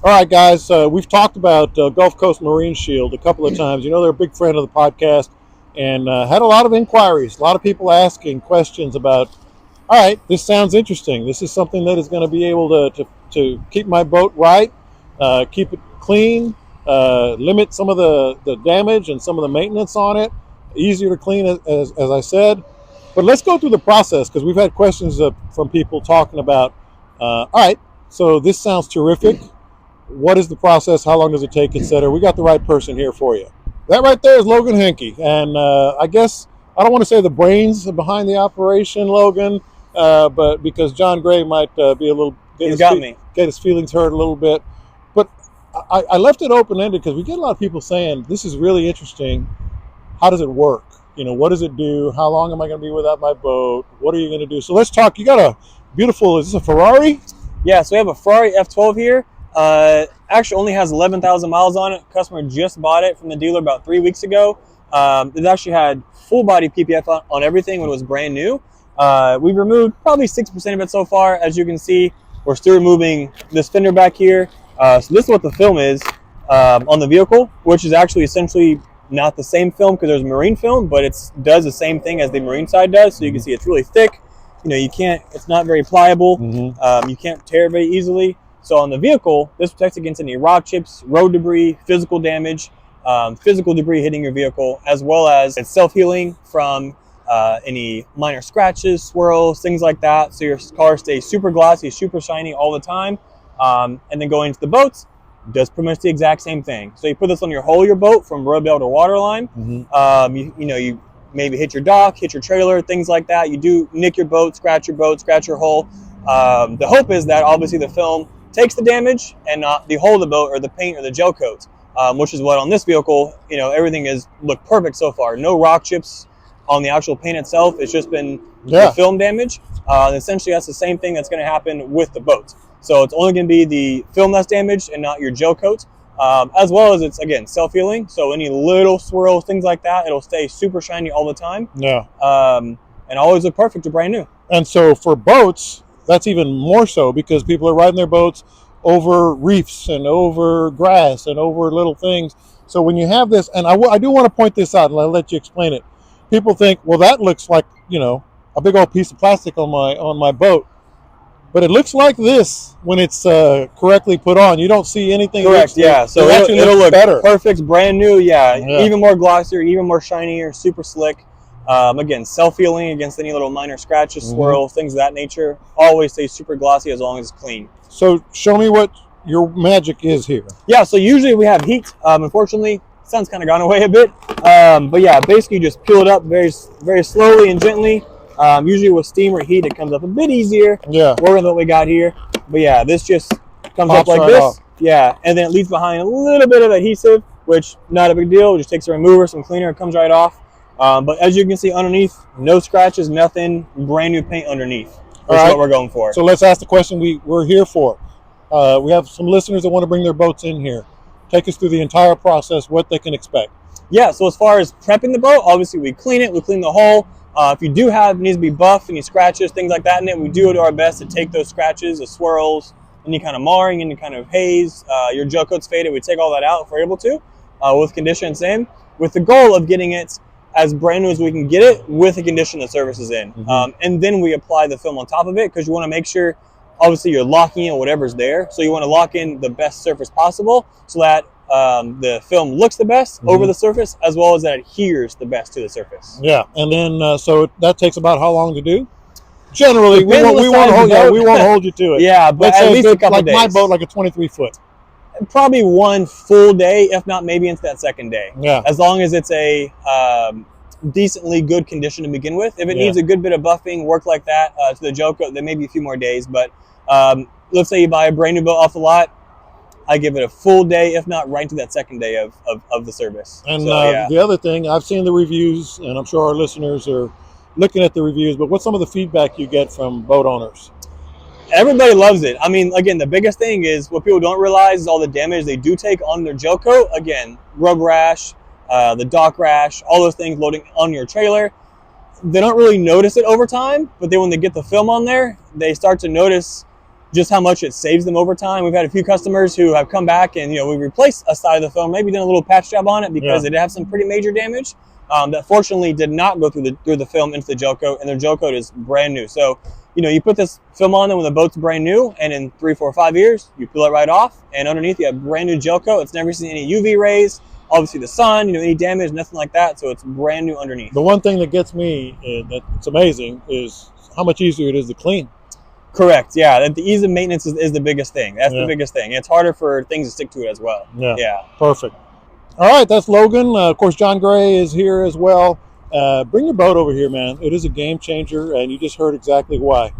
All right, guys, we've talked about Gulf Coast Marine Shield a couple of times. You know, they're a big friend of the podcast and had a lot of inquiries, a lot of people asking questions about, all right, this sounds interesting. This is something that is going to be able to keep my boat right, keep it clean, limit some of the damage and some of the maintenance on it, easier to clean, as I said. But let's go through the process because we've had questions from people talking about, all right, so this sounds terrific. What is the process? How long does it take, etc.? We got the right person here for you. That right there is Logan Henke, and I guess I don't want to say the brains behind the operation, Logan, but because John Gray might be a little get his feelings hurt a little bit. But I left it open ended because we get a lot of people saying this is really interesting. How does it work? You know, what does it do? How long am I going to be without my boat? What are you going to do? So let's talk. You got a beautiful. Is this a Ferrari? Yeah, so we have a Ferrari F12 here. Actually only has 11,000 miles on it. Customer just bought it from the dealer about 3 weeks ago. It actually had full body PPF on everything when it was brand new. We've removed probably 6% of it so far. As you can see, we're still removing this fender back here. So this is what the film is on the vehicle, which is actually essentially not the same film because there's marine film, but it does the same thing as the marine side does. So you can see it's really thick. You know, it's not very pliable. You can't tear it very easily. So on the vehicle, this protects against any rock chips, road debris, physical damage, physical debris hitting your vehicle, as well as it's self-healing from any minor scratches, swirls, things like that. So your car stays super glossy, super shiny all the time. And then going into the boats, does pretty much the exact same thing. So you put this on your hull of your boat from rub bell to waterline. You maybe hit your dock, hit your trailer, things like that. You do nick your boat, scratch your hull. The hope is that obviously the film takes the damage and not the hull of the boat or the paint or the gel coat, which is what on this vehicle, you know, everything has looked perfect so far. No rock chips on the actual paint itself. It's just been the film damage. Essentially, that's the same thing that's going to happen with the boat. So it's only going to be the film that's damaged and not your gel coat, as well as it's, again, self-healing. So any little swirls, things like that, it'll stay super shiny all the time. Yeah. And always look perfect or brand new. And so for boats, that's even more so because people are riding their boats over reefs and over grass and over little things. So when you have this, and I do want to point this out, and I'll let you explain it. People think, well, that looks like, you know, a big old piece of plastic on my boat. But it looks like this when it's correctly put on. You don't see anything. Correct, yeah. So it'll look better. Perfect, brand new, yeah. Even more glossier, even more shinier, super slick. Again, self-healing against any little minor scratches, swirls, things of that nature. Always stay super glossy as long as it's clean. So show me what your magic is here. Yeah, so usually we have heat. Unfortunately, sun's kind of gone away a bit. But yeah, basically just peel it up very, very slowly and gently. Usually with steam or heat, it comes up a bit easier. Yeah. More than what we got here. But yeah, this just comes up like this. Off. Yeah, and then it leaves behind a little bit of adhesive, which not a big deal. It just takes a remover, some cleaner, it comes right off. But as you can see underneath, no scratches, nothing, brand new paint underneath. That's what we're going for. So let's ask the question we're here for. We have some listeners that want to bring their boats in here. Take us through the entire process, what they can expect. Yeah, so as far as prepping the boat, obviously we clean it, we clean the hull. If you do have, it needs to be buff, any scratches, things like that in it, we do our best to take those scratches, the swirls, any kind of marring, any kind of haze, your gel coat's faded, we take all that out if we're able to, with condition same, with the goal of getting it as brand new as we can get it with the condition the surface is in. And then we apply the film on top of it because you want to make sure, obviously you're locking in whatever's there. So you want to lock in the best surface possible so that the film looks the best over the surface as well as that adheres the best to the surface. Yeah, and then so that takes about how long to do? Generally, we won't hold you to it. Yeah, but at least a couple days. Like my boat, like a 23-foot. Probably one full day, if not maybe into that second day. Yeah. As long as it's a decently good condition to begin with. If it needs a good bit of buffing, work like that to the gel coat, then maybe a few more days. But let's say you buy a brand new boat off the lot, I give it a full day, if not right to that second day of the service. And so, the other thing, I've seen the reviews, and I'm sure our listeners are looking at the reviews, but what's some of the feedback you get from boat owners? Everybody loves it. I mean, again, the biggest thing is what people don't realize is all the damage they do take on their gel coat. Again, rub rash, the dock rash, all those things loading on your trailer. They don't really notice it over time, but then when they get the film on there, they start to notice just how much it saves them over time. We've had a few customers who have come back and, we replaced a side of the film, maybe done a little patch job on it because it did have some pretty major damage that fortunately did not go through the film into the gel coat, and their gel coat is brand new. So, you put this film on them when the boat's brand new, and in 3, 4, 5 years, you peel it right off, and underneath you have brand new gel coat. It's never seen any UV rays, obviously the sun, any damage, nothing like that. So it's brand new underneath. The one thing that gets me, that's amazing, is how much easier it is to clean. Correct. Yeah. The ease of maintenance is the biggest thing. That's the biggest thing. It's harder for things to stick to it as well. Yeah. Perfect. All right. That's Logan. Of course, John Gray is here as well. Bring your boat over here, man. It is a game changer, and you just heard exactly why.